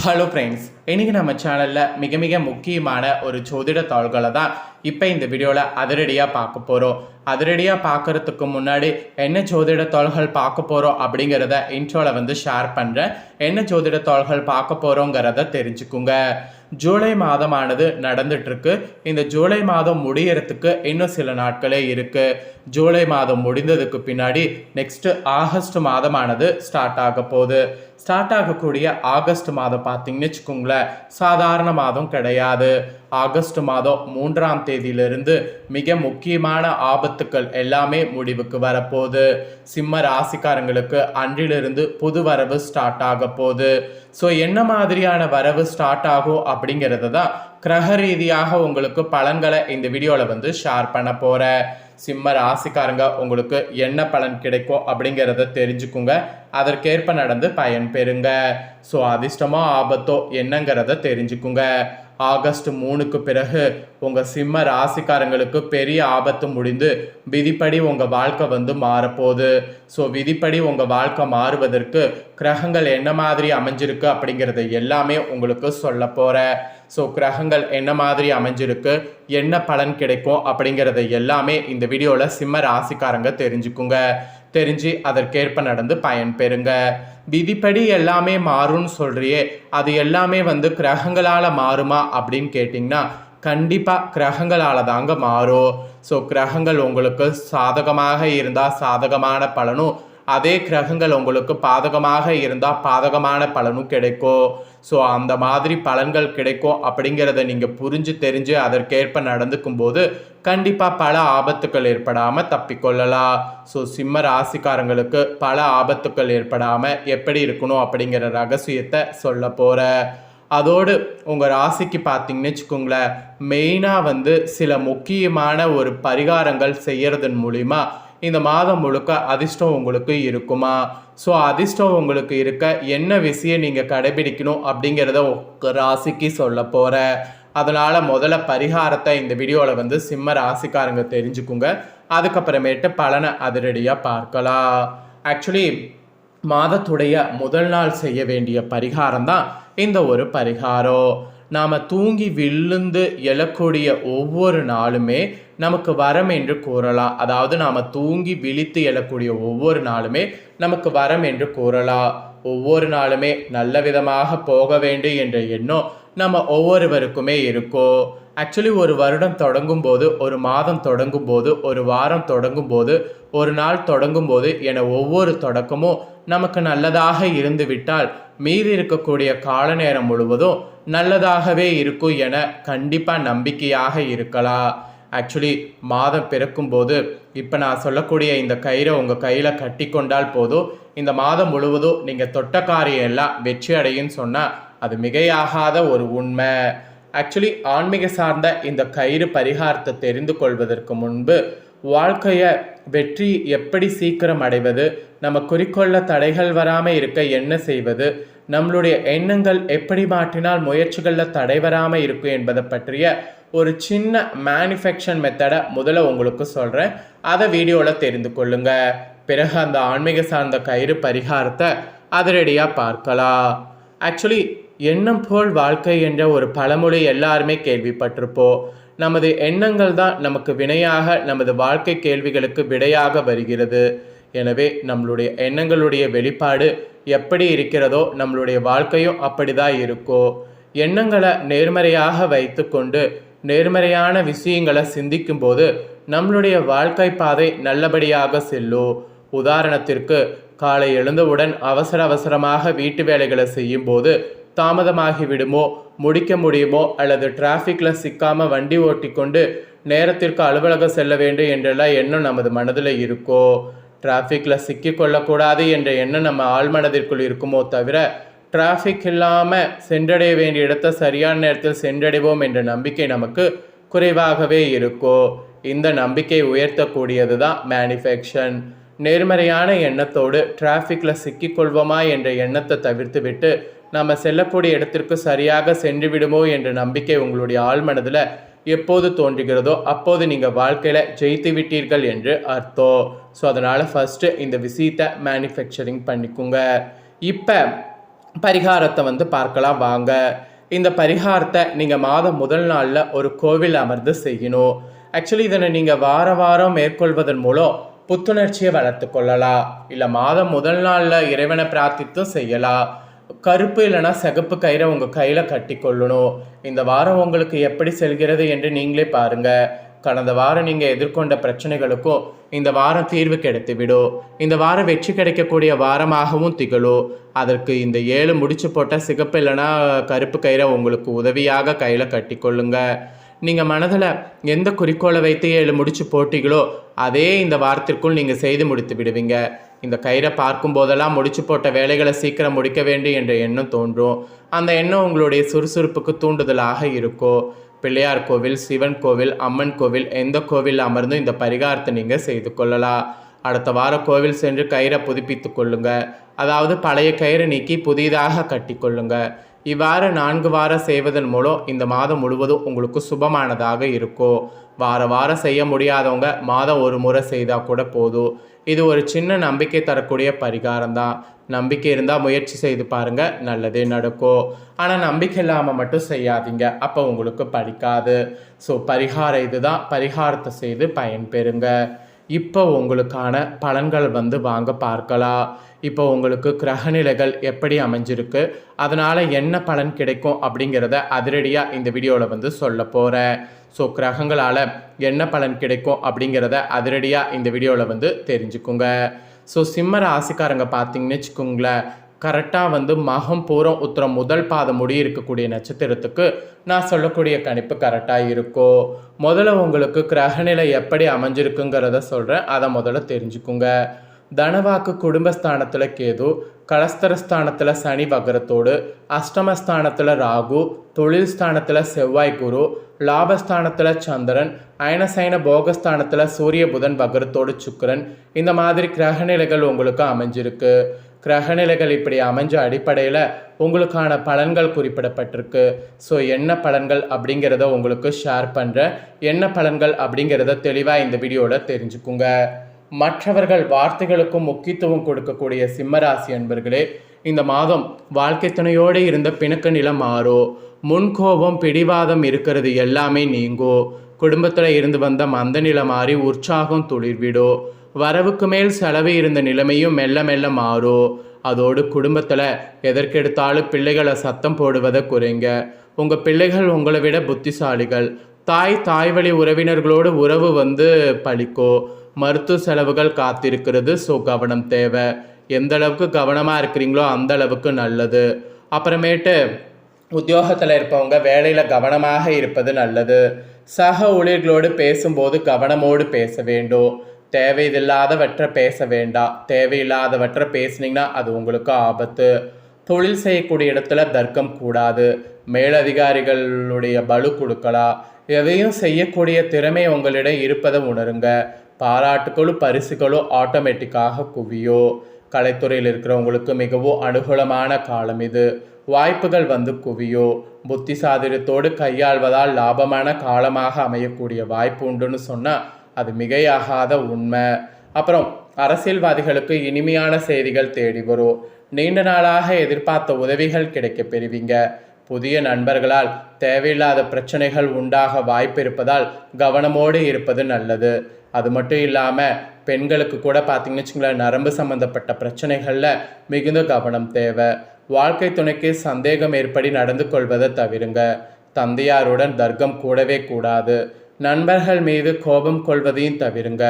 Hello friends, இன்றைக்கி நம்ம சேனலில் மிக மிக முக்கியமான ஒரு ஜோதிட தாள்களை தான் இப்போ இந்த வீடியோவில் அதிரடியாக பார்க்க போகிறோம். அதிரடியாக பார்க்குறதுக்கு முன்னாடி என்ன ஜோதிட தாள்கள் பார்க்க போகிறோம் அப்படிங்கிறத இன்ட்ரோவில் ஷேர் பண்ணுறேன். என்ன ஜோதிட தாள்கள் பார்க்க போகிறோங்கிறத தெரிஞ்சுக்குங்க. ஜூலை மாதமானது நடந்துட்டுருக்கு. இந்த ஜூலை மாதம் முடியறதுக்கு இன்னும் சில நாட்களே இருக்குது. ஜூலை மாதம் முடிந்ததுக்கு பின்னாடி நெக்ஸ்ட்டு ஆகஸ்ட் மாதமானது ஸ்டார்ட் ஆக போகுது. ஸ்டார்ட் ஆகக்கூடிய ஆகஸ்ட் மாதம் பார்த்தீங்கன்னு வச்சுக்கோங்களேன், சாதாரண மாதம் கிடையாது. ஆகஸ்ட் மாதம் 3ஆம் தேதியிலிருந்து மிக முக்கியமான ஆபத்துக்கள் எல்லாமே முடிவுக்கு வரப்போகுது. சிம்ம ராசிக்காரங்களுக்கு அன்றிலிருந்து புது வரவு ஸ்டார்ட் ஆக போகுது. ஸோ என்ன மாதிரியான வரவு ஸ்டார்ட் ஆகும் அப்படிங்கிறது தான் கிரக ரீதியாக உங்களுக்கு பலன்களை இந்த வீடியோவில் ஷேர் பண்ண போகிறேன். சிம்ம ராசிக்காரங்க உங்களுக்கு என்ன பலன் கிடைக்கும் அப்படிங்கிறத தெரிஞ்சுக்குங்க. அதற்கேற்ப நடந்து பயன் பெறுங்க. ஸோ அதிர்ஷ்டமோ ஆபத்தோ என்னங்கிறத தெரிஞ்சுக்குங்க. ஆகஸ்ட் 3க்கு பிறகு உங்கள் சிம்ம ராசிக்காரங்களுக்கு பெரிய ஆபத்து முடிந்து விதிப்படி உங்கள் வாழ்க்கை மாறப்போகுது. ஸோ விதிப்படி உங்கள் வாழ்க்கை மாறுவதற்கு கிரகங்கள் என்ன மாதிரி அமைஞ்சிருக்கு அப்படிங்கிறத எல்லாமே உங்களுக்கு சொல்ல போகிறேன். ஸோ கிரகங்கள் என்ன மாதிரி அமைஞ்சிருக்கு, என்ன பலன் கிடைக்கும் அப்படிங்கிறத எல்லாமே இந்த வீடியோவில் சிம்ம ராசிக்காரங்க தெரிஞ்சுக்குங்க. தெரிஞ்சு அதற்கேற்ப நடந்து பயன் பெறுங்க. விதிப்படி எல்லாமே மாறும்னு சொல்றியே, அது எல்லாமே கிரகங்களால் மாறுமா அப்படின்னு கேட்டிங்கன்னா கண்டிப்பாக கிரகங்களால் தாங்க மாறும். ஸோ கிரகங்கள் உங்களுக்கு சாதகமாக இருந்தால் சாதகமான பலனும், அதே கிரகங்கள் உங்களுக்கு பாதகமாக இருந்தால் பாதகமான பலனும் கிடைக்கும். ஸோ அந்த மாதிரி பலன்கள் கிடைக்கும் அப்படிங்கிறத நீங்கள் புரிஞ்சு தெரிஞ்சு அதற்கேற்ப நடந்துக்கும் போது கண்டிப்பாக பல ஆபத்துக்கள் ஏற்படாமல் தப்பிக்கொள்ளலாம். ஸோ சிம்ம ராசிக்காரங்களுக்கு பல ஆபத்துக்கள் ஏற்படாமல் எப்படி இருக்கணும் அப்படிங்கிற ரகசியத்தை சொல்ல போகிறேன். அதோடு உங்கள் ராசிக்கு பார்த்தீங்கன்னு வச்சுக்கோங்களேன், மெயினாக சில முக்கியமான ஒரு பரிகாரங்கள் செய்கிறதன் மூலிமா இந்த மாதம் முழுக்க அதிர்ஷ்டம் உங்களுக்கு இருக்குமா? ஸோ அதிர்ஷ்டம் உங்களுக்கு இருக்க என்ன விஷயம் நீங்கள் கடைபிடிக்கணும் அப்படிங்கிறத உங்கள் ராசிக்கு சொல்ல போகிறேன். அதனால் முதல்ல பரிகாரத்தை இந்த வீடியோவில் சிம்ம ராசிக்காரங்க தெரிஞ்சுக்குங்க. அதுக்கப்புறமேட்டு பலனை அதிரடியாக பார்க்கலாம். ஆக்சுவலி மாதத்துடைய முதல் நாள் செய்ய வேண்டிய பரிகாரம் தான் இந்த ஒரு பரிகாரம். நாம் தூங்கி விழுந்து எழக்கூடிய ஒவ்வொரு நாளுமே நமக்கு வரம் என்று கூறலாம். அதாவது நாம் தூங்கி விழித்து எழக்கூடிய ஒவ்வொரு நாளுமே நமக்கு வரம் என்று கூறலாம். ஒவ்வொரு நாளுமே நல்ல விதமாக போக வேண்டும் என்ற எண்ணம் நம்ம ஒவ்வொருவருக்குமே இருக்கும். ஆக்சுவலி ஒரு வருடம் தொடங்கும் போது, ஒரு மாதம் தொடங்கும் போது, ஒரு வாரம் தொடங்கும் போது, ஒரு நாள் தொடங்கும் போது என ஒவ்வொரு தொடக்கமும் நமக்கு நல்லதாக இருந்து விட்டால் மீதி இருக்கக்கூடிய கால நேரம் முழுவதும் நல்லதாகவே இருக்கும் என கண்டிப்பாக நம்பிக்கையாக இருக்கலாம். ஆக்சுவலி மாதம் பிறக்கும் போது இப்போ நான் சொல்லக்கூடிய இந்த கயிறை உங்கள் கையில் கட்டி கொண்டால் போதும், இந்த மாதம் முழுவதும் நீங்கள் தொட்ட காரியம் எல்லாம் வெற்றி அடையுன்னு சொன்னால் அது மிகையாகாத ஒரு உண்மை. ஆக்சுவலி ஆன்மீக சார்ந்த இந்த கயிறு பரிகாரத்தை தெரிந்து கொள்வதற்கு முன்பு வாழ்க்கையை வெற்றி எப்படி சீக்கிரம் அடைவது, நம்ம குறிக்கோளில் தடைகள் வராமல் இருக்க என்ன செய்வது, நம்மளுடைய எண்ணங்கள் எப்படி மாற்றினால் முயற்சிகளில் தடை வராமல் இருக்கும் என்பதை பற்றிய ஒரு சின்ன மேனுஃபேக்சர் மெத்தடை முதல்ல உங்களுக்கு சொல்கிறேன். அதை வீடியோவில் தெரிந்து கொள்ளுங்க. பிறகு அந்த ஆன்மீக சார்ந்த கயிறு பரிகாரத்தை அதிரடியாக பார்க்கலாம். ஆக்சுவலி எண்ணம் போல் வாழ்க்கை என்ற ஒரு பழமொழி எல்லாருமே கேள்விப்பட்டிருப்போம். நமது எண்ணங்கள் தான் நமக்கு வினையாக, நமது வாழ்க்கை கேள்விகளுக்கு விடையாக வருகிறது. எனவே நம்மளுடைய எண்ணங்களுடைய வெளிப்பாடு எப்படி இருக்கிறதோ நம்மளுடைய வாழ்க்கையும் அப்படி தான் இருக்கும். எண்ணங்களை நேர்மறையாக வைத்து கொண்டு நேர்மறையான விஷயங்களை சிந்திக்கும் போது நம்மளுடைய வாழ்க்கை பாதை நல்லபடியாக செல்லும். உதாரணத்திற்கு காலை எழுந்தவுடன் அவசர அவசரமாக வீட்டு வேலைகளை செய்யும் போது தாமதமாகி விடுமோ, முடிக்க முடியுமோ, அல்லது டிராஃபிக்கில் சிக்காமல் வண்டி ஓட்டி கொண்டு நேரத்திற்கு அலுவலகம் செல்ல வேண்டும் என்றெல்லாம் எண்ணம் நமது மனதில் இருக்கோ, டிராஃபிக்கில் சிக்கி கொள்ளக்கூடாது என்ற எண்ணம் நம்ம ஆழ்மனதிற்குள் இருக்குமோ தவிர டிராஃபிக் இல்லாமல் சென்றடைய வேண்டிய இடத்தை சரியான நேரத்தில் சென்றடைவோம் என்ற நம்பிக்கை நமக்கு குறைவாகவே இருக்கும். இந்த நம்பிக்கை உயர்த்தக்கூடியது தான் மேனிஃபெக்ஷன். நேர்மறையான எண்ணத்தோடு டிராஃபிக்கில் சிக்கிக்கொள்வோமா என்ற எண்ணத்தை தவிர்த்து விட்டு நம்ம செல்லக்கூடிய இடத்திற்கு சரியாக சென்று விடுமோ என்ற நம்பிக்கை உங்களுடைய ஆழ்மனதில் எப்போது தோன்றுகிறதோ அப்போது நீங்கள் வாழ்க்கையில் ஜெயித்து விட்டீர்கள் என்று அர்த்தம். ஸோ அதனால் ஃபஸ்ட்டு இந்த விஷயத்தை மேனுஃபேக்சரிங் பண்ணிக்கோங்க. இப்போ பரிகாரத்தை வந்து பார்க்கலாம் வாங்க. இந்த பரிகாரத்தை நீங்கள் மாதம் முதல் நாளில் ஒரு கோவில் அமர்ந்து செய்யணும். ஆக்சுவலி இதனை நீங்கள் வார வாரம் மேற்கொள்வதன் மூலம் புத்துணர்ச்சியை வளர்த்து கொள்ளலாம். இல்லை மாதம் முதல் நாளில் இறைவனை பிரார்த்தித்தும் செய்யலாம். கருப்பு இல்லைனா சிகப்பு கயிறை உங்கள் கையில் கட்டி கொள்ளணும். இந்த வாரம் உங்களுக்கு எப்படி செல்கிறது என்று நீங்களே பாருங்கள். கடந்த வாரம் நீங்கள் எதிர்கொண்ட பிரச்சனைகளுக்கும் இந்த வாரம் தீர்வு கிடைத்துவிடும். இந்த வாரம் வெற்றி கிடைக்கக்கூடிய வாரமாகவும் திகழும். அதற்கு இந்த 7 முடிச்சு போட்ட சிகப்பு இல்லைனா கருப்பு கயிறை உங்களுக்கு உதவியாக கையில் கட்டி கொள்ளுங்க. நீங்கள் மனதில் எந்த குறிக்கோளை வைத்து 7 முடிச்சு போட்டீங்களோ அதே இந்த வாரத்திற்குள் நீங்கள் செய்து முடித்து விடுவீங்க. இந்த கயிறை பார்க்கும் போதெல்லாம் முடிச்சு போட்ட வேலைகளை சீக்கிரம் முடிக்க வேண்டும் என்ற எண்ணம் தோன்றும். அந்த எண்ணம் உங்களுடைய சுறுசுறுப்புக்கு தூண்டுதலாக இருக்கும். பிள்ளையார் கோவில், சிவன் கோவில், அம்மன் கோவில், எந்த கோவில் அமர்ந்தும் இந்த பரிகாரத்தை நீங்கள் செய்து கொள்ளலாம். அடுத்த வாரம் கோவில் சென்று கயிறை புதுப்பித்து கொள்ளுங்க. அதாவது பழைய கயிறை நீக்கி புதிதாக கட்டி கொள்ளுங்க. இவ்வாறு 4 வாரம் செய்வதன் மூலம் இந்த மாதம் முழுவதும் உங்களுக்கு சுபமானதாக இருக்கும். வாரம் செய்ய முடியாதவங்க மாதம் ஒரு முறை செய்தால் கூட போதும். இது ஒரு சின்ன நம்பிக்கை தரக்கூடிய பரிகாரம் தான். நம்பிக்கை இருந்தால் முயற்சி செய்து பாருங்கள், நல்லதே நடக்கும். ஆனால் நம்பிக்கை இல்லாமல் மட்டும் செய்யாதீங்க, அப்போ உங்களுக்கு படிக்காது. ஸோ பரிகாரம் இதுதான். பரிகாரத்தை செய்து பயன்பெறுங்க. இப்போ உங்களுக்கான பலன்கள் வந்து வாங்க பார்க்கலாம். இப்போ உங்களுக்கு கிரகநிலைகள் எப்படி அமைஞ்சிருக்கு, அதனால் என்ன பலன் கிடைக்கும் அப்படிங்கிறத அதிரடியாக இந்த வீடியோவில் வந்து சொல்ல போகிறேன். ஸோ கிரகங்களால் என்ன பலன் கிடைக்கும் அப்படிங்கிறத அதிரடியாக இந்த வீடியோவில் வந்து தெரிஞ்சுக்குங்க. ஸோ சிம்ம ராசிக்காரங்க பார்த்தீங்கன்னு வச்சுக்கோங்களேன், கரெக்டாக வந்து மகம், பூரம், உத்திரம் முதல் பாதம் முடி இருக்கக்கூடிய நட்சத்திரத்துக்கு நான் சொல்லக்கூடிய கணிப்பு கரெக்டாக இருக்கும். முதல்ல உங்களுக்கு கிரகநிலை எப்படி அமைஞ்சிருக்குங்கிறத சொல்கிறேன், அதை முதல்ல தெரிஞ்சுக்குங்க. தனவாக்கு குடும்பஸ்தானத்தில் கேது, கலஸ்தரஸ்தானத்தில் சனி வக்ரத்தோடு, அஷ்டமஸ்தானத்தில் ராகு, தொழில் ஸ்தானத்தில் செவ்வாய் குரு, லாபஸ்தானத்தில் சந்திரன், அயனசைன போகஸ்தானத்தில் சூரிய புதன் வக்ரத்தோடு சுக்கிரன். இந்த மாதிரி கிரகநிலைகள் உங்களுக்கு அமைஞ்சிருக்கு. கிரகநிலைகள் இப்படி அமைஞ்ச அடிப்படையில் உங்களுக்கான பலன்கள் குறிப்பிடப்பட்டிருக்கு. ஸோ என்ன பலன்கள் அப்படிங்கிறத உங்களுக்கு ஷேர் பண்ணுறேன். என்ன பலன்கள் அப்படிங்கிறத தெளிவாக இந்த வீடியோவில் தெரிஞ்சுக்குங்க. மற்றவர்கள் வார்த்தைகளுக்கும் முக்கியத்துவம் கொடுக்கக்கூடிய சிம்மராசி அன்பர்களே, இந்த மாதம் வாழ்க்கை துணையோடு இருந்த பிணக்கு நிலம் மாறும். முன்கோபம், பிடிவாதம் இருக்கிறது எல்லாமே நீங்கும். குடும்பத்தில் இருந்து வந்த மந்த நிலை மாறி உற்சாகம் துளிர்விடும். வரவுக்கு மேல் செலவு இருந்த நிலைமையும் மெல்ல மெல்ல மாறும். அதோடு குடும்பத்தில் எதற்கெடுத்தாலும் பிள்ளைகளை சத்தம் போடுவதை குறைங்க. உங்கள் பிள்ளைகள் உங்களை விட புத்திசாலிகள். தாய் வழி உறவினர்களோடு உறவு வந்து பழிக்கும். மருத்துவ செலவுகள் காத்திருக்கிறது. ஸோ கவனம் தேவை. எந்த அளவுக்கு கவனமாக இருக்கிறீங்களோ அந்த அளவுக்கு நல்லது. அப்புறமேட்டு உத்தியோகத்தில் இருப்பவங்க வேலையில் கவனமாக இருப்பது நல்லது. சக ஊழியர்களோடு பேசும்போது கவனமோடு பேச வேண்டும். தேவையில்லாதவற்றை பேச வேண்டாம். தேவையில்லாதவற்றை பேசுனீங்கன்னா அது உங்களுக்கு ஆபத்து. தொழில் செய்யக்கூடிய இடத்துல தர்க்கம் கூடாது. மேலதிகாரிகளுடைய பலு கொடுக்கலாம். எதையும் செய்யக்கூடிய திறமை உங்களிடம் இருப்பதை உணருங்க. பாராட்டுகளும் பரிசுகளும் ஆட்டோமேட்டிக்காக குவியோ. கலைத்துறையில் இருக்கிறவங்களுக்கு மிகவும் அனுகூலமான காலம் இது. வாய்ப்புகள் வந்து குவியோ. புத்தி சாதுரியத்தோடு கையாள்வதால் லாபமான காலமாக அமையக்கூடிய வாய்ப்பு உண்டுன்னு சொன்னால் அது மிகையாகாத உண்மை. அப்புறம் அரசியல்வாதிகளுக்கு இனிமையான செய்திகள் தேடி வரும். நீண்ட நாளாக எதிர்பார்த்த உதவிகள் கிடைக்க பெறுவீங்க. புதிய நண்பர்களால் தேவையில்லாத பிரச்சனைகள் உண்டாக வாய்ப்பு இருப்பதால் கவனமோடு இருப்பது நல்லது. அது மட்டும் இல்லாமல் பெண்களுக்கு கூட பார்த்தீங்கன்னு வச்சுங்களேன், நரம்பு சம்பந்தப்பட்ட பிரச்சனைகளில் மிகுந்த கவனம் தேவை. வாழ்க்கை துணைக்கு சந்தேகம் ஏற்படி நடந்து கொள்வதை தவிருங்க. தந்தையாருடன் தர்க்கம் கூடவே கூடாது. நண்பர்கள் மீது கோபம் கொள்வதையும் தவிருங்க.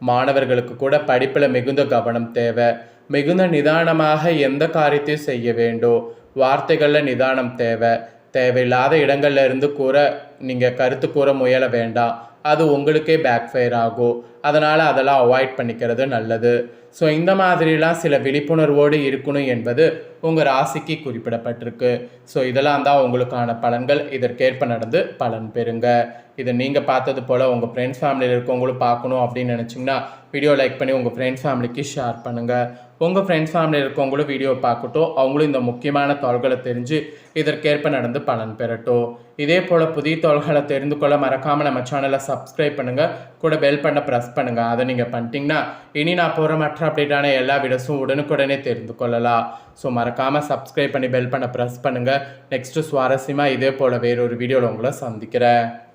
மாணவர்களுக்கு கூட படிப்பில் மிகுந்த கவனம் தேவை. மிகுந்த நிதானமாக எந்த காரியத்தையும் செய்ய வேண்டும். வார்த்தைகளில் நிதானம் தேவை. தேவையில்லாத இடங்கள்ல இருந்து நீங்கள் கருத்து கூற முயல வேண்டாம். அது உங்களுக்கே பேக்ஃபயர் ஆகும். அதனால் அதெல்லாம் அவாய்ட் பண்ணிக்கிறது நல்லது. ஸோ இந்த மாதிரிலாம் சில விழிப்புணர்வோடு இருக்கணும் என்பது உங்கள் ராசிக்கு குறிப்பிடப்பட்டிருக்கு. ஸோ இதெல்லாம் தான் உங்களுக்கான பலன்கள். இதற்கேற்ப நடந்து பலன் பெறுங்க. இதை நீங்கள் பார்த்தது போல் உங்கள் ஃப்ரெண்ட்ஸ் ஃபேமிலியில் இருக்கவங்களும் பார்க்கணும் அப்படின்னு நினச்சிங்கன்னா வீடியோ லைக் பண்ணி உங்கள் ஃப்ரெண்ட்ஸ் ஃபேமிலிக்கு ஷேர் பண்ணுங்கள். உங்கள் ஃப்ரெண்ட்ஸ் ஃபேமிலியில் இருக்கவங்களும் வீடியோ பார்க்கட்டும். அவங்களும் இந்த முக்கியமான தகவல்களை தெரிஞ்சு இதற்கேற்ப நடந்து பலன் பெறட்டும். இதே போல் புதிய தகவல்களை தெரிந்து கொள்ள மறக்காமல் நம்ம சேனலை சப்ஸ்கிரைப் பண்ணுங்கள். கூட பெல் பட்டனை ப்ரெஸ் பண்ணுங்கள். அதை நீங்கள் பண்ணிட்டீங்கன்னா இனி நான் போகிற மற்ற மற்ற அப்டேட்டான எல்லா வீடியோஸும் உடனுக்குடனே தெரிந்து கொள்ளலாம். ஸோ மறக்காமல் சப்ஸ்கிரைப் பண்ணி பெல் பண்ண ப்ரெஸ் பண்ணுங்கள். நெக்ஸ்ட்டு சுவாரஸ்யமாக இதே போல் வேறொரு வீடியோவில் உங்களை சந்திக்கிறேன்.